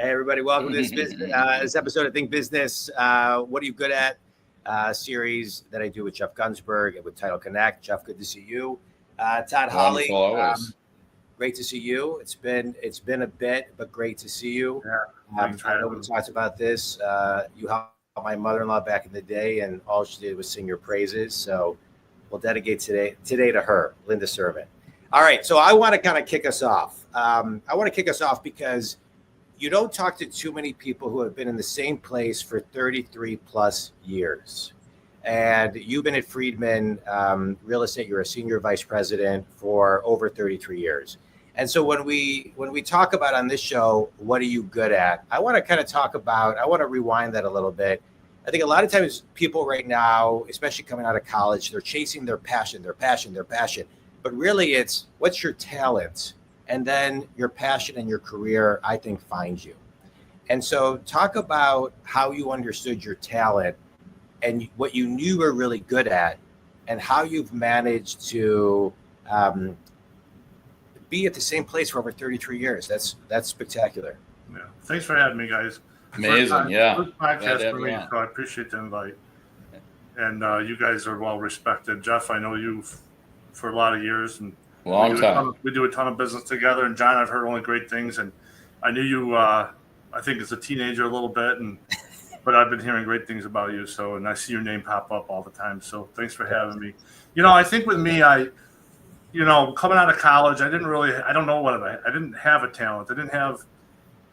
Hey, everybody, welcome to this episode of Think Business. What are you good at? Series that I do with Jeff Gunsberg and with Title Connect. Jeff, good to see you. Todd Hawley, great to see you. It's been a bit, but great to see you. Yeah, I know we talked about this. You helped my mother-in-law back in the day, and all she did was sing your praises. So we'll dedicate today to her, Linda Servant. All right, so I want to kind of kick us off. Because you don't talk to too many people who have been in the same place for 33 plus years. And you've been at Friedman Real Estate. You're a senior vice president for over 33 years. And so when we talk about on this show, what are you good at? I want to rewind that a little bit. I think a lot of times people right now, especially coming out of college, they're chasing their passion. But really it's what's your talent? And then your passion and your career, I think, finds you. And so talk about how you understood your talent and what you knew you were really good at and how you've managed to be at the same place for over 33 years. That's spectacular. Yeah. Thanks for having me, guys. Amazing. First podcast for me, so I appreciate the invite. And you guys are well respected. Jeff, I know you for a lot of years, and we do a ton of business together. And John, I've heard only great things. And I knew you, I think as a teenager a little bit, but I've been hearing great things about you. So, and I see your name pop up all the time. So thanks for having me. I think with me, coming out of college, I didn't have a talent. I didn't have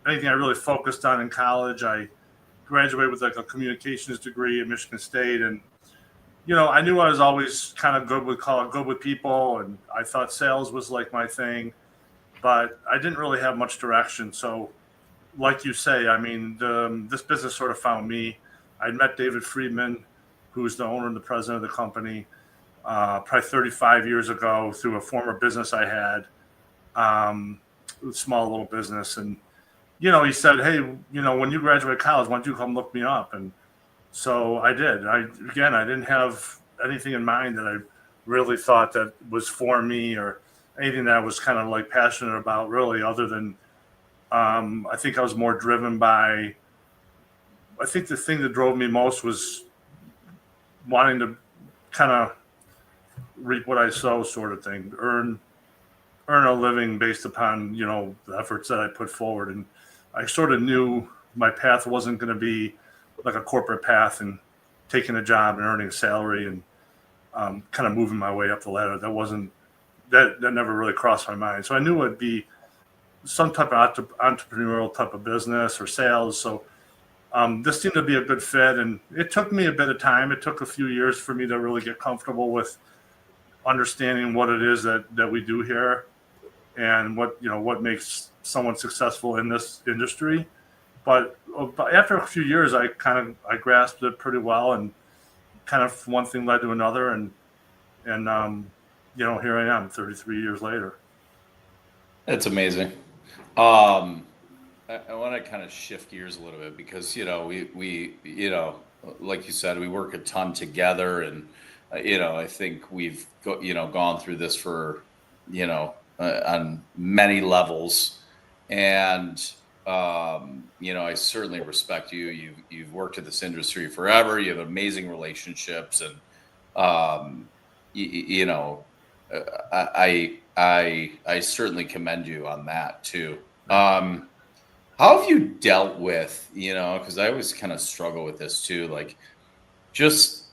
anything I really focused on in college. I graduated with like a communications degree at Michigan State, and I knew I was always kind of good with people, and I thought sales was like my thing, but I didn't really have much direction. So, like you say, I mean, this business sort of found me. I met David Friedman, who's the owner and the president of the company, probably 35 years ago through a former business I had, a small little business. And, he said, hey, when you graduate college, why don't you come look me up? And so I did. I didn't have anything in mind that I really thought that was for me or anything that I was kind of like passionate about, really, other than I think I was more driven by, I think the thing that drove me most was wanting to kind of reap what I sow, sort of thing, earn a living based upon, the efforts that I put forward. And I sort of knew my path wasn't going to be like a corporate path and taking a job and earning a salary and kind of moving my way up the ladder. That never really crossed my mind. So I knew it'd be some type of entrepreneurial type of business or sales. So this seemed to be a good fit. And it took me a bit of time. It took a few years for me to really get comfortable with understanding what it is that we do here and what makes someone successful in this industry. But after a few years, I grasped it pretty well, and kind of one thing led to another, and here I am 33 years later. That's amazing. I want to kind of shift gears a little bit because we like you said, we work a ton together, and I think we've gone through this for on many levels, and I certainly respect you. You've worked in this industry forever. You have amazing relationships, and I certainly commend you on that too. How have you dealt with, because I always kind of struggle with this too, like just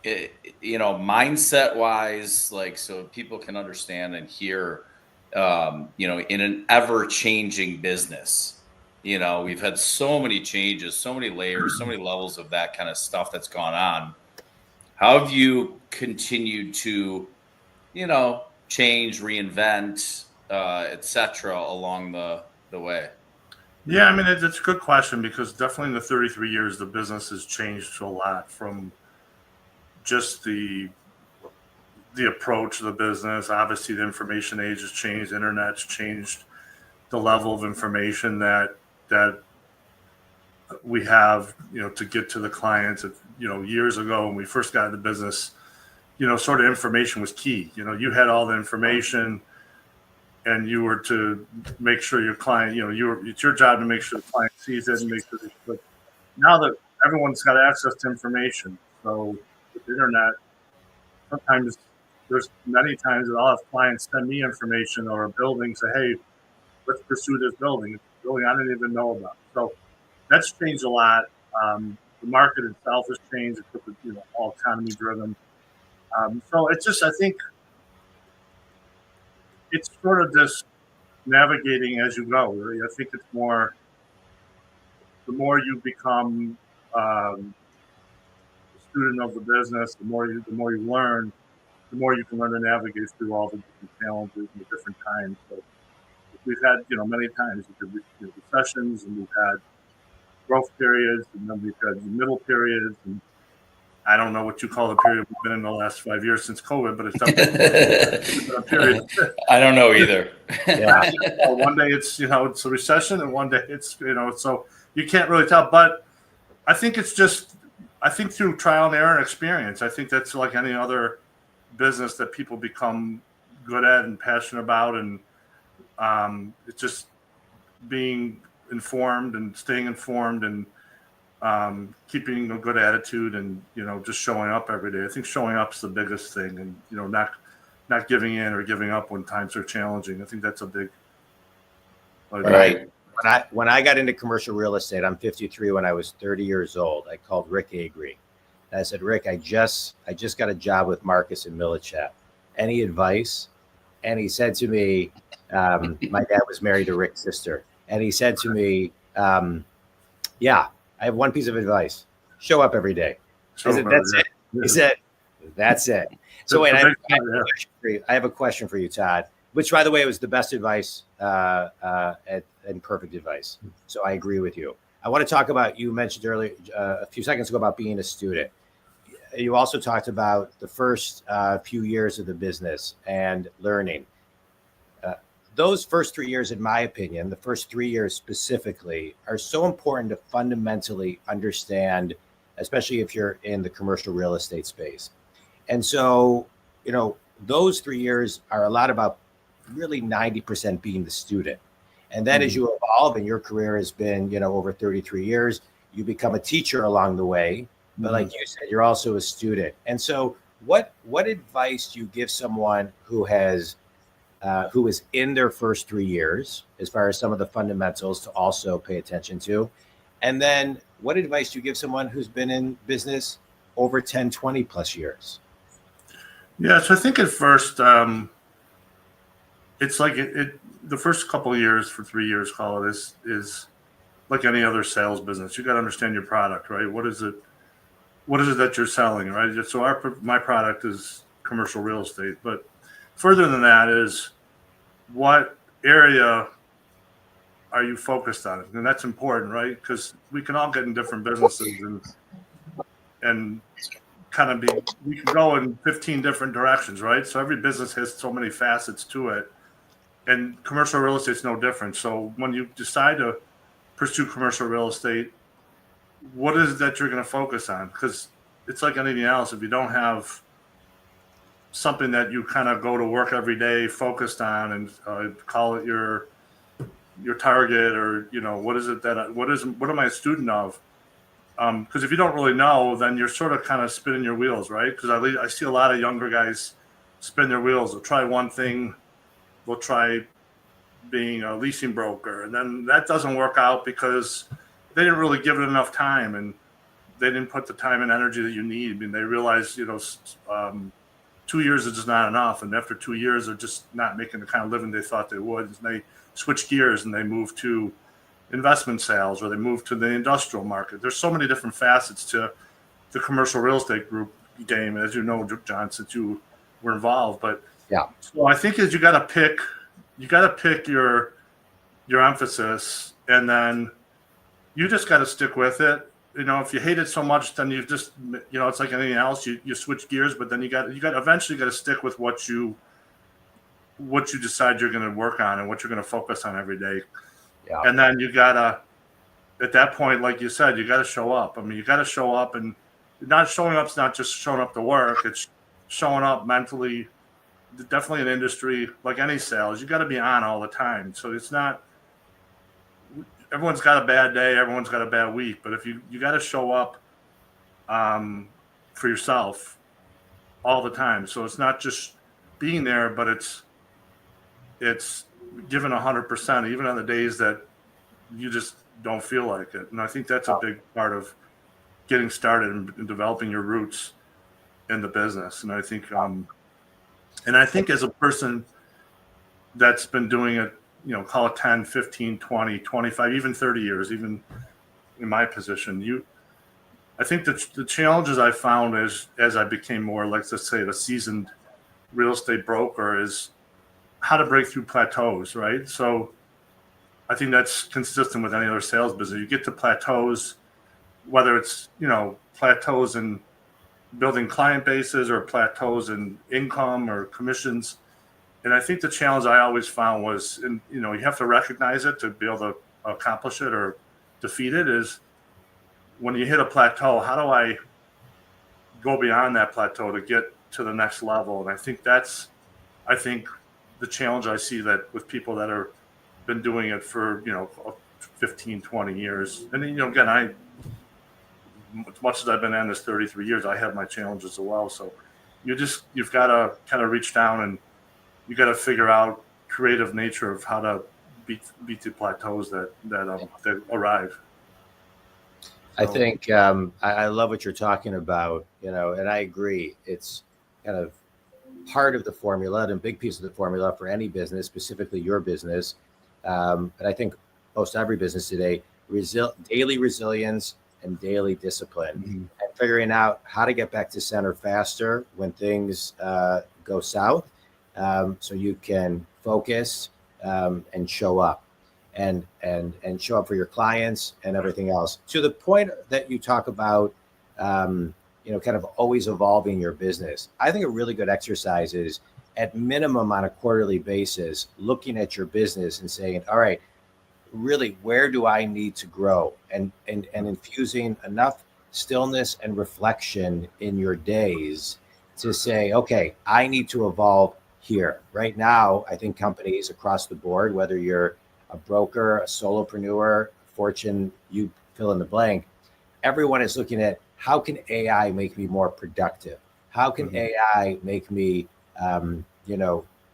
mindset wise, like so people can understand and hear, in an ever changing business. We've had so many changes, so many layers, so many levels of that kind of stuff that's gone on. How have you continued to, change, reinvent, et cetera, along the way? Yeah, I mean, it's a good question because definitely in the 33 years, the business has changed a lot from just the approach of the business. Obviously, the information age has changed. The internet's changed the level of information that we have, to get to the clients. Years ago when we first got into business, sort of information was key. You had all the information. and you were to make sure your client, it's your job to make sure the client sees it and make sure. But now that everyone's got access to information, so with the internet, sometimes there's many times that I'll have clients send me information or a building, say, hey, let's pursue this building. It's a building I didn't even know about. So that's changed a lot. The market itself has changed. It's all economy driven. So it's just, I think it's sort of just navigating as you go. Really. I think it's more, the more you become a student of the business, the more you learn, the more you can learn to navigate through all the different challenges and the different times. So we've had, many times recessions, and we've had growth periods, and then we've had middle periods, and I don't know what you call the period we've been in the last 5 years since COVID, but it's a period. I don't know either. Yeah. One day it's a recession, and one day it's so you can't really tell. But I think through trial and error and experience, I think that's like any other business that people become good at and passionate about, and it's just being informed and staying informed and keeping a good attitude and just showing up every day. I think showing up is the biggest thing, and not giving in or giving up when times are challenging. I think that's a big right. When I got into commercial real estate, I'm 53. When I was 30 years old, I called Rick Agri. And I said, Rick, I just got a job with Marcus and Millichat. Any advice? And he said to me, my dad was married to Rick's sister. And he said to me, yeah, I have one piece of advice. Show up every day. I said, that's it. He said, that's it. So wait, I have a question for you, Todd, which, by the way, was the best advice and perfect advice. So I agree with you. I want to talk about, you mentioned earlier, a few seconds ago, about being a student. You also talked about the first few years of the business and learning. Those first 3 years, in my opinion, the first 3 years specifically, are so important to fundamentally understand, especially if you're in the commercial real estate space. And so, those 3 years are a lot about really 90% being the student. And then as you evolve, and your career has been, over 33 years, you become a teacher along the way. But like you said, you're also a student. And so what advice do you give someone who is in their first 3 years, as far as some of the fundamentals to also pay attention to? And then what advice do you give someone who's been in business over 10, 20 plus years? Yeah, so I think at first, it's like the first couple of years, for 3 years, call it, is like any other sales business. You got to understand your product, right? What is it that you're selling, right? So my product is commercial real estate, but further than that is, what area are you focused on? And that's important, right? Because we can all get in different businesses and kind of we can go in 15 different directions, right? So every business has so many facets to it, and commercial real estate is no different. So when you decide to pursue commercial real estate, what is it that you're going to focus on? Because it's like anything else. If you don't have something that you kind of go to work every day focused on, and call it your target, or what am I a student of? Because if you don't really know, then you're sort of kind of spinning your wheels, right? Because I see a lot of younger guys spin their wheels. They'll try one thing, they'll try being a leasing broker, and then that doesn't work out because they didn't really give it enough time, and they didn't put the time and energy that you need. I mean, they realize 2 years is just not enough, and after 2 years, they're just not making the kind of living they thought they would. And they switch gears and they move to investment sales, or they move to the industrial market. There's so many different facets to the commercial real estate group game, as you know, John, since you were involved. But yeah, so I think you got to pick your emphasis, and then you just got to stick with it. If you hate it so much, then you just, it's like anything else. You switch gears, but then you got eventually got to stick with what you decide you're going to work on and what you're going to focus on every day. Yeah. And then you gotta, at that point, like you said, you got to show up. I mean, you got to show up, and not showing up's not just showing up to work. It's showing up mentally, definitely an industry like any sales. You got to be on all the time. So it's not, everyone's got a bad day. Everyone's got a bad week. But if you got to show up for yourself all the time. So it's not just being there, but it's giving 100%, even on the days that you just don't feel like it. And I think that's a big part of getting started and developing your roots in the business. And I think as a person that's been doing it, call it 10, 15, 20, 25, even 30 years, even in my position, I think the challenges I found as I became more, like, let's say, a seasoned real estate broker is how to break through plateaus, right? So I think that's consistent with any other sales business. You get to plateaus, whether it's, plateaus in building client bases or plateaus in income or commissions. And I think the challenge I always found was, you have to recognize it to be able to accomplish it or defeat it, is when you hit a plateau, how do I go beyond that plateau to get to the next level? And I think the challenge I see that with people that are been doing it for, 15, 20 years. And then, again, as much as I've been in this 33 years, I have my challenges as well. So you've got to kind of reach down and you got to figure out creative nature of how to beat the plateaus that arrive. So, I think I love what you're talking about, and I agree. It's kind of part of the formula and a big piece of the formula for any business, specifically your business. But I think most every business today, daily resilience and daily discipline, and figuring out how to get back to center faster when things go south, so you can focus and show up and show up for your clients and everything else. To the point that you talk about, kind of always evolving your business. I think a really good exercise is, at minimum on a quarterly basis, looking at your business and saying, all right, really, where do I need to grow? And infusing enough stillness and reflection in your days to say, okay, I need to evolve here. Right now, I think companies across the board, whether you're a broker, a solopreneur, Fortune, you fill in the blank, everyone is looking at, how can AI make me more productive? How can AI make me,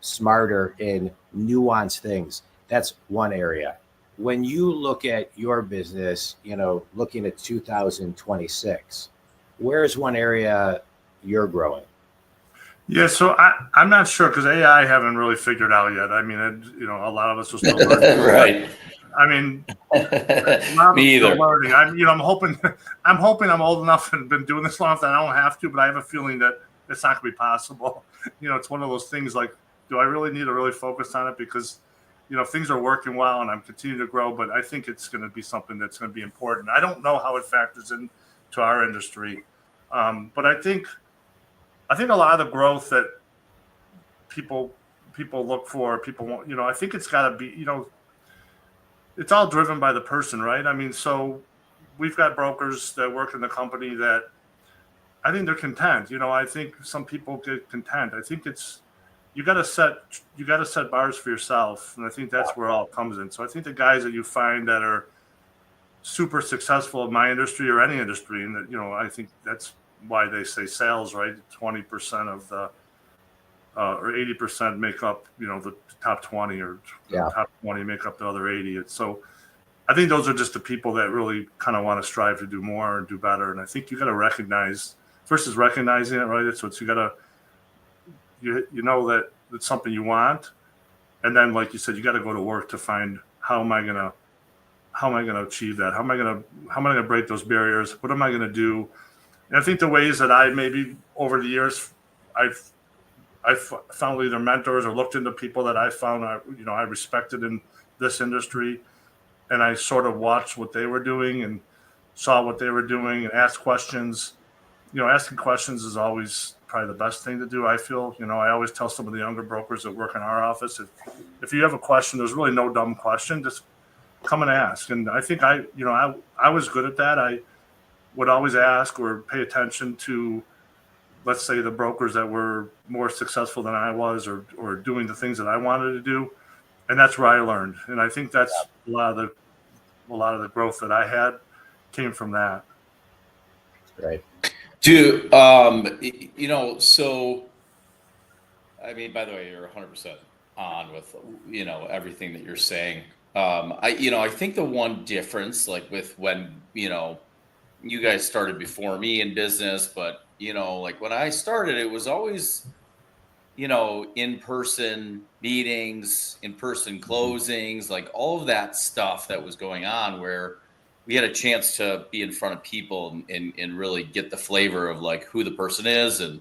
smarter in nuanced things? That's one area. When you look at your business, looking at 2026, where's one area you're growing? Yeah, so I'm not sure, because AI haven't really figured out yet. I mean, a lot of us are still learning. Right. I mean, me either. Learning. I'm hoping I'm old enough and been doing this long enough that I don't have to, but I have a feeling that it's not going to be possible. It's one of those things like, do I really need to really focus on it? Because, things are working well and I'm continuing to grow, but I think it's going to be something that's going to be important. I don't know how it factors into our industry. But I think a lot of the growth that people look for, people want, I think it's got to be, it's all driven by the person, right? I mean, so we've got brokers that work in the company that I think they're content. I think some people get content. I think you got to set bars for yourself, and I think that's where it all comes in. So I think the guys that you find that are super successful in my industry or any industry, and that I think that's why they say sales, right? 20% of the or 80% make up, the top 20, or top 20 make up the other 80. So I think those are just the people that really kind of want to strive to do more and do better. And I think you got to recognize, first is recognizing it, right? So it's, you know that it's something you want. And then, like you said, you got to go to work to find, how am I going to achieve that? How am I going to break those barriers? What am I going to do? And I think the ways that I maybe over the years, I've found either mentors or looked into people that I found I respected in this industry, and I sort of watched what they were doing and saw what they were doing and asked questions. Asking questions is always probably the best thing to do. I feel, I always tell some of the younger brokers that work in our office, if you have a question, there's really no dumb question, just come and ask. And I think I was good at that. I would always ask or pay attention to let's say, the brokers that were more successful than I was, or doing the things that I wanted to do. And that's where I learned. And I think that's a lot of the growth that I had came from that. Right. Dude, so, I mean, by the way, you're 100% on with, everything that you're saying. I think the one difference, like with when, you guys started before me in business, but, like when I started, it was always, in-person meetings, in-person closings, like all of that stuff that was going on, where we had a chance to be in front of people and really get the flavor of like who the person is, and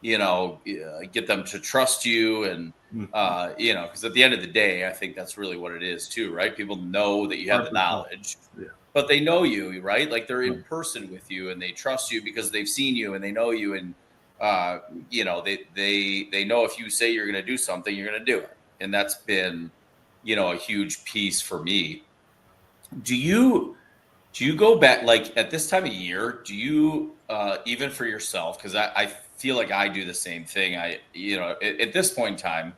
get them to trust you, and because at the end of the day, I think that's really what it is too, right? People know that you have the knowledge, but they know you, right? Like they're in person with you, and they trust you because they've seen you and they know you, and they know if you say you're going to do something, you're going to do it. And that's been, a huge piece for me. Do you go back, like at this time of year, do you, even for yourself, because I feel like I do the same thing. At this point in time,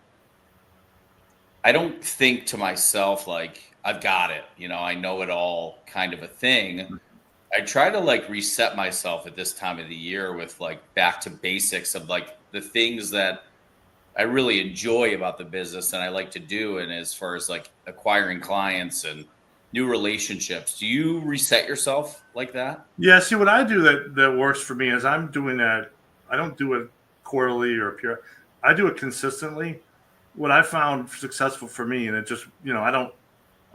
I don't think to myself, like, I've got it, I know it all kind of a thing. I try to like reset myself at this time of the year with like back to basics of like the things that I really enjoy about the business and I like to do. And as far as like acquiring clients and new relationships, do you reset yourself like that? Yeah. See, what I do that works for me is I'm doing that. I don't do it quarterly or pure. I do it consistently. What I found successful for me, and it just, I don't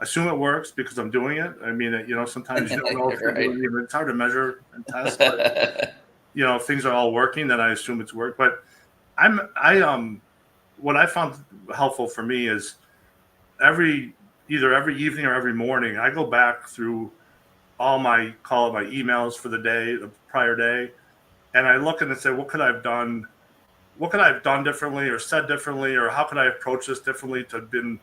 assume it works because I'm doing it. I mean, sometimes you don't know if you're doing it. It's hard to measure and test, but if things are all working, then I assume it's worked. But what I found helpful for me is either every evening or every morning, I go back through all my emails for the day, the prior day, and I look and say, what could I have done? What could I have done differently or said differently, or how could I approach this differently to have been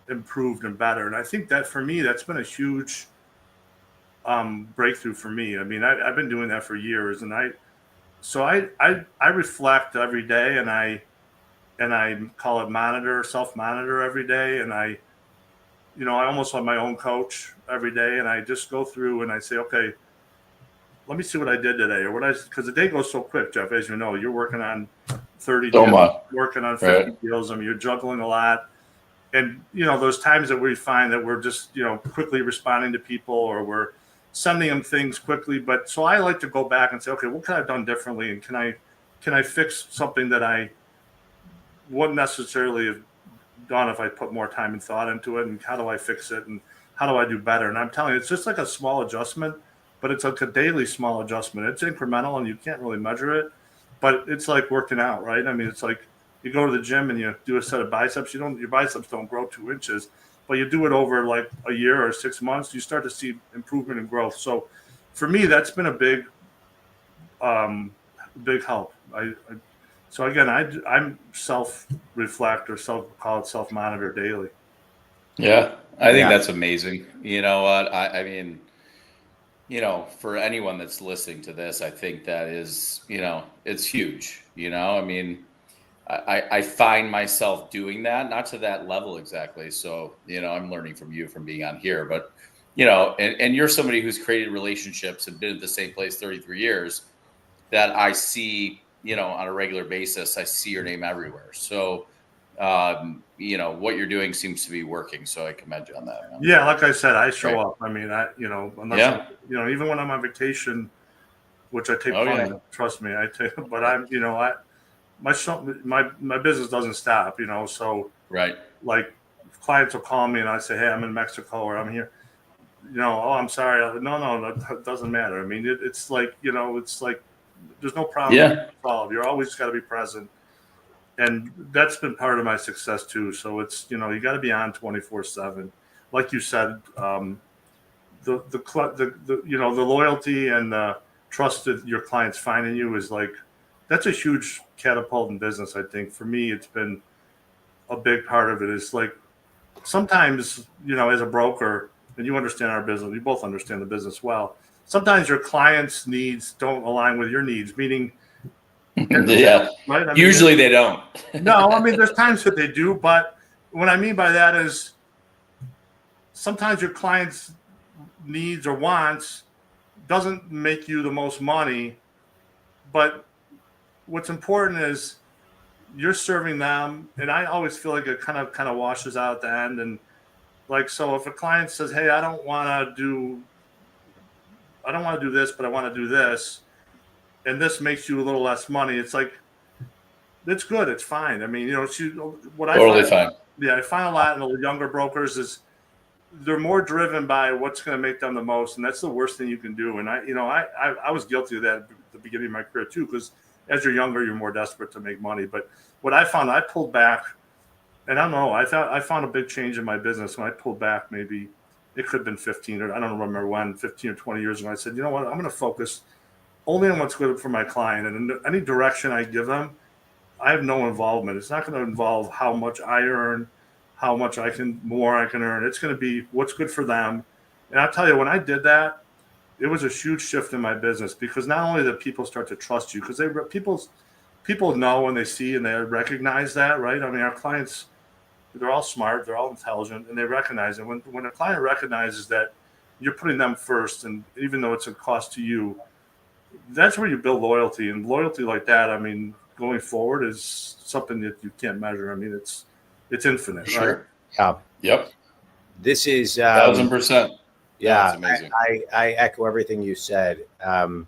improved and better? And I think that for me, that's been a huge breakthrough for me. I mean, I've been doing that for years, and I reflect every day, and I call it self-monitor every day, and I almost have my own coach every day, and I just go through and I say, okay, let me see what I did today, or because the day goes so quick, Jeff, as you know, you're working on 30 deals, working on 50 deals. I mean, you're juggling a lot. And, those times that we find that we're just, quickly responding to people, or we're sending them things quickly. But so I like to go back and say, okay, what could I have done differently? And can I fix something that I wouldn't necessarily have done if I put more time and thought into it? And how do I fix it? And how do I do better? And I'm telling you, it's just like a small adjustment, but it's like a daily small adjustment. It's incremental and you can't really measure it, but it's like working out, right? I mean, it's like you go to the gym and you do a set of biceps. Your biceps don't grow 2 inches, but you do it over like a year or 6 months, you start to see improvement and growth. So for me, that's been a big help. So again, I'm self-reflect or call it self-monitor daily. Yeah, I think that's amazing. You know what? I mean, for anyone that's listening to this, I think that is, it's huge. I mean, I find myself doing that, not to that level exactly. So, I'm learning from you from being on here, but, and you're somebody who's created relationships and been at the same place 33 years that I see, on a regular basis. I see your name everywhere. So, what you're doing seems to be working. So I commend you on that. Man. Yeah. Like I said, I show up. I mean, unless, even when I'm on vacation, which I take fun, trust me, but I'm, my business doesn't stop, so right. Like clients will call me and I say, hey, I'm in Mexico or I'm here, oh, I'm sorry. No, that doesn't matter. I mean, it's like, it's like, there's no problem to solve. You're always got to be present. And that's been part of my success too. So it's, you got to be on 24/7. Like you said, the loyalty and the trust that your clients find in you is like, that's a huge catapult in business. I think for me, it's been a big part of it. Is like, sometimes, as a broker, and you understand our business, we both understand the business well. Sometimes your clients' needs don't align with your needs, meaning Yeah. Right? I mean, Usually they don't. no, I mean, there's times that they do, but what I mean by that is sometimes your client's needs or wants doesn't make you the most money, but what's important is you're serving them, and I always feel like it kind of washes out at the end. And like, so if a client says, "Hey, I don't want to do this, but I want to do this," and this makes you a little less money, it's like it's good, it's fine. I mean, what I Totally find, fine. yeah, I find a lot in the younger brokers is they're more driven by what's going to make them the most, and that's the worst thing you can do. And I was guilty of that at the beginning of my career too, because as you're younger, you're more desperate to make money. But what I found, I pulled back, and I don't know, I found a big change in my business when I pulled back. Maybe it could have been 15, or I don't remember when, 15 or 20 years ago. I said, you know what, I'm going to focus only on what's good for my client, and in any direction I give them, I have no involvement. It's not going to involve how much I earn, how much I can earn. It's going to be what's good for them. And I'll tell you, when I did that, it was a huge shift in my business, because not only that people start to trust you, because people know and they see and they recognize that, right? I mean, our clients, they're all smart, they're all intelligent, and they recognize it. When a client recognizes that you're putting them first, and even though it's a cost to you, that's where you build loyalty. And loyalty like that, I mean, going forward is something that you can't measure. I mean, it's infinite, right? Yeah. Yep. This is 1,000%. Yeah, That's amazing. I echo everything you said. The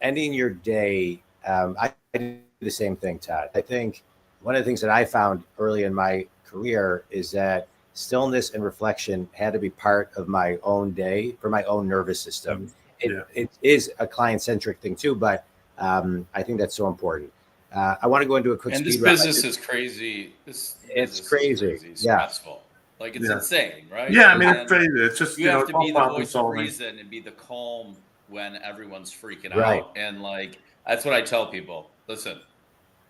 ending your day. I do the same thing, Todd. I think one of the things that I found early in my career is that stillness and reflection had to be part of my own day for my own nervous system. It is a client-centric thing too, but I think that's so important. I want to go into a quick and speed this round. business is crazy. It's crazy. Stressful. Like it's insane, right? Yeah, I mean, it's crazy. It's just you have to be the voice of solving. reason and be the calm when everyone's freaking Right. out. And like that's what I tell people. Listen,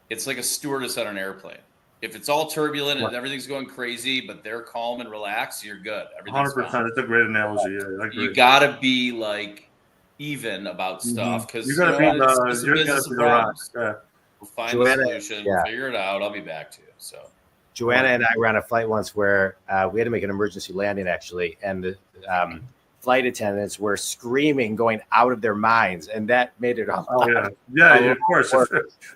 it's like a stewardess on an airplane. If it's all turbulent and everything's going crazy, but they're calm and relaxed, you're good. 100%. It's a great analogy. Yeah, I agree. You gotta be like even about stuff, because you gotta be it's a business of problems. Yeah. We'll find Joanna, a solution. We'll figure it out. I'll be back to you. So Joanna and I were on a flight once where we had to make an emergency landing, actually, and the flight attendants were screaming, going out of their minds, and that made it a lot. Yeah, of course.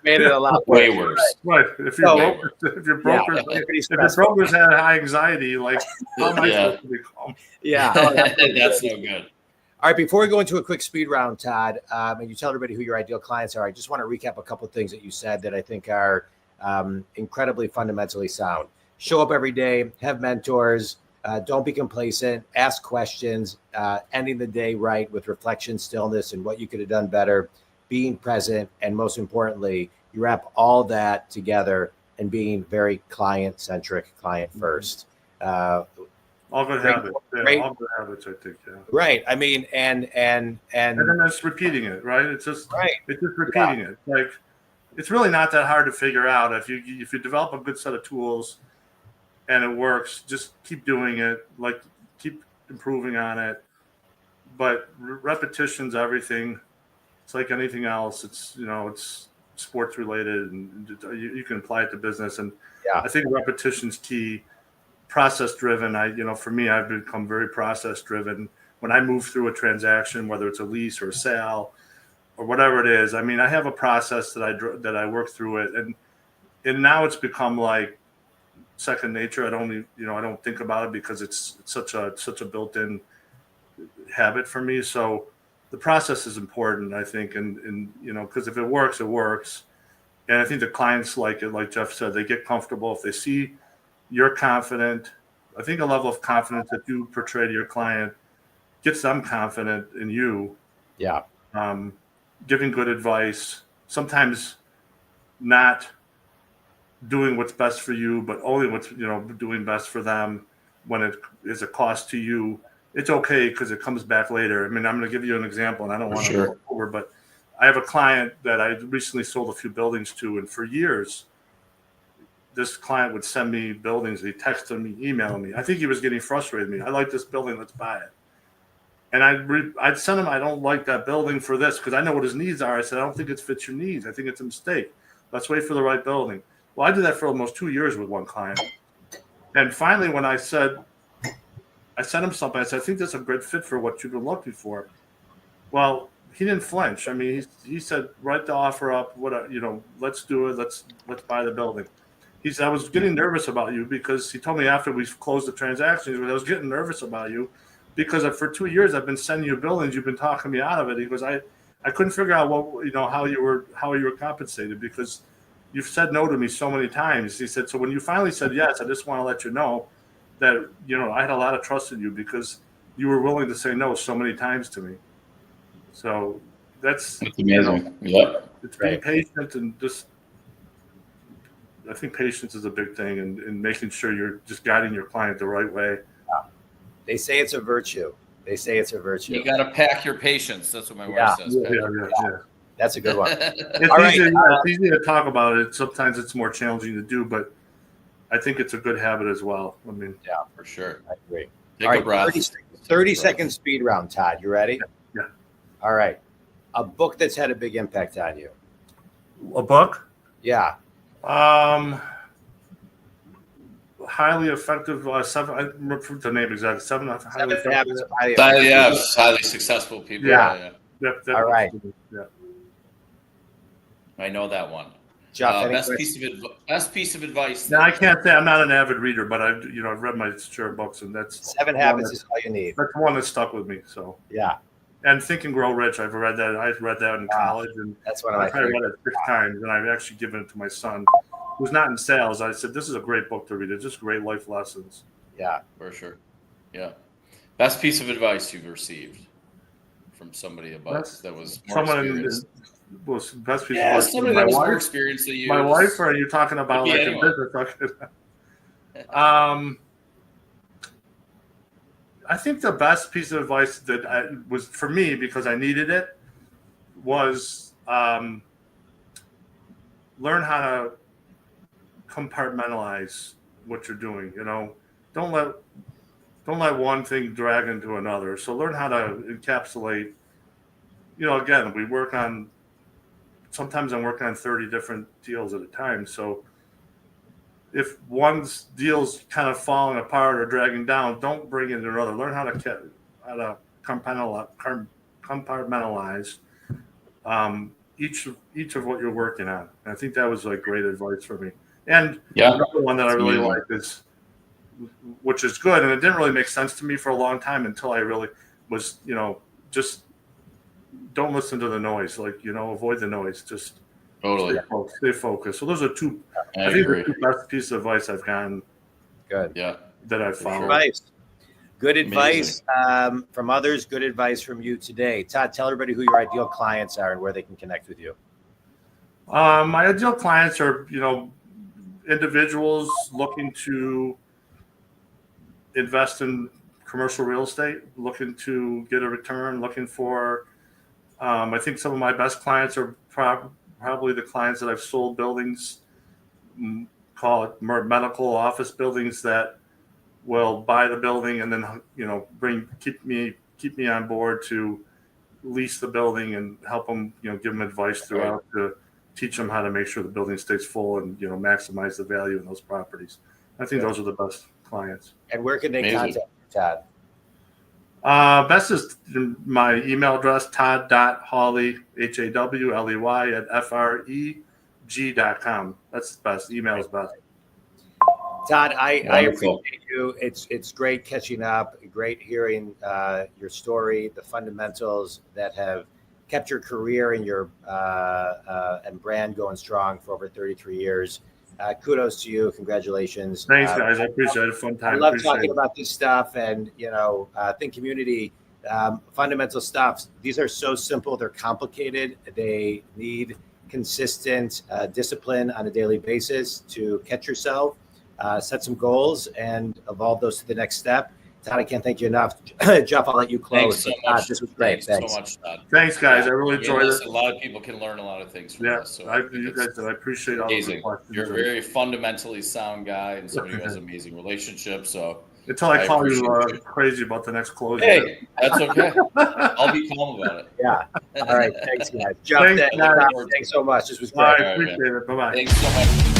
Made it a lot way worse. Right. If your brokers had high anxiety, like how am I supposed to be calm? Yeah, that's no good. All right, before we go into a quick speed round, Todd, and you tell everybody who your ideal clients are, I just want to recap a couple of things that you said that I think are incredibly fundamentally sound. Show up every day, have mentors, don't be complacent, ask questions, ending the day right with reflection, stillness, and what you could have done better, being present, and most importantly, you wrap all that together and being very client-centric, client-first. All good habits. Yeah, all good habits, I think. Yeah. Right. I mean, and then it's repeating it, right? It's just repeating it. Like it's really not that hard to figure out. If you develop a good set of tools and it works, just keep doing it. Like keep improving on it. But repetition's everything. It's like anything else. It's it's sports related, and you can apply it to business. And I think repetition's key. Process driven. For me, I've become very process driven. When I move through a transaction, whether it's a lease or a sale or whatever it is, I mean, I have a process that I work through it, and now it's become like second nature. I don't think about it because it's such a built-in habit for me. So the process is important, I think, and because if it works, it works. And I think the clients like it. Like Jeff said, they get comfortable if they see you're confident. I think a level of confidence that you portray to your client gets them confident in you. Yeah. Giving good advice, sometimes not doing what's best for you, but only what's doing best for them when it is a cost to you. It's okay because it comes back later. I mean, I'm going to give you an example, and I don't want to go over, but I have a client that I recently sold a few buildings to, and for years, this client would send me buildings. He texted me, emailed me. I think he was getting frustrated with me. I like this building. Let's buy it. And I'd send him, I don't like that building for this because I know what his needs are. I said, I don't think it fits your needs. I think it's a mistake. Let's wait for the right building. Well, I did that for almost 2 years with one client. And finally, when I sent him something, I said, I think that's a good fit for what you've been looking for. Well, he didn't flinch. I mean, he said, write the offer up. Let's do it. Let's buy the building. He said, I was getting nervous about you because he told me after we closed the transaction, I was getting nervous about you because for 2 years I've been sending you buildings. You've been talking me out of it. He goes, I couldn't figure out how you were compensated because you've said no to me so many times. He said, so when you finally said yes, I just want to let you know that, I had a lot of trust in you because you were willing to say no so many times to me. So that's amazing. It's being patient and just, I think patience is a big thing and making sure you're just guiding your client the right way. They say it's a virtue. You got to pack your patience. That's what my wife says. Yeah. That's a good one. It's easy to talk about it. Sometimes it's more challenging to do, but I think it's a good habit as well. I mean, yeah, for sure. I agree. Take a breath. 30-second speed round, Todd. You ready? Yeah. All right. A book that's had a big impact on you. A book? Yeah. Highly effective. Seven. I remember the name exactly. Seven highly effective. Highly successful people. Yeah. Yep, all right. Yeah. I know that one. Jeff, best piece of advice. Now I can't say I'm not an avid reader, but I've read my share of books, and that's 7 Habits is all you need. That's the one that stuck with me. So yeah. And Think and Grow Rich, I've read that. I read that in college, and that's one of my favorites. I read it 6 times, and I've actually given it to my son, who's not in sales. I said, "This is a great book to read. It's just great life lessons." Yeah, for sure. Yeah, best piece of advice you've received from somebody that was more experienced. Was best piece of advice. Somebody that was more experienced than you. My wife, or are you talking about like in business? I think the best piece of advice that was for me, because I needed it, was learn how to compartmentalize what you're doing. Don't let one thing drag into another. So learn how to encapsulate. Again, sometimes I'm working on 30 different deals at a time. So if one deal's kind of falling apart or dragging down, don't bring in another. Learn how to compartmentalize each of what you're working on. And I think that was like great advice for me. And another one that I really like is, which is good, and it didn't really make sense to me for a long time until I really was, just don't listen to the noise. Avoid the noise. Just totally stay focused. So those are two. I think the 2 best pieces of advice I've gotten. Good. Yeah. That I've followed. Good advice from others. Good advice from you today. Todd, tell everybody who your ideal clients are and where they can connect with you. My ideal clients are, individuals looking to invest in commercial real estate, looking to get a return, looking for. I think some of my best clients are probably the clients that I've sold buildings, call it medical office buildings, that will buy the building and then keep me on board to lease the building and help them, give them advice throughout to teach them how to make sure the building stays full and maximize the value in those properties. I think those are the best clients. And where can they contact you, Todd? Best is my email address, todd.hawley, HAWLEY @FREG.com. That's the best. Email is best. Todd, I appreciate you. It's great catching up. Great hearing your story, the fundamentals that have kept your career and your and brand going strong for over 33 years. Kudos to you. Congratulations. Thanks, guys. I appreciate it. Fun time. I love talking about this stuff, and think community fundamental stuff. These are so simple. They're complicated. They need consistent discipline on a daily basis to catch yourself, set some goals, and evolve those to the next step. Todd, I can't thank you enough. Jeff, I'll let you close. Thanks so much. This was great. Thanks so much, Todd. Thanks, guys. I really enjoyed it. A lot of people can learn a lot of things from this. So I appreciate all the questions. You're a very fundamentally sound guy and somebody who has amazing relationships. So Until I call you appreciate you. crazy about the next closing. Hey, that's okay. I'll be calm about it. Yeah. All right. Thanks, guys. Jeff, Thanks, guys. thanks so much. This was All great. right, appreciate it. Bye-bye. Thanks so much.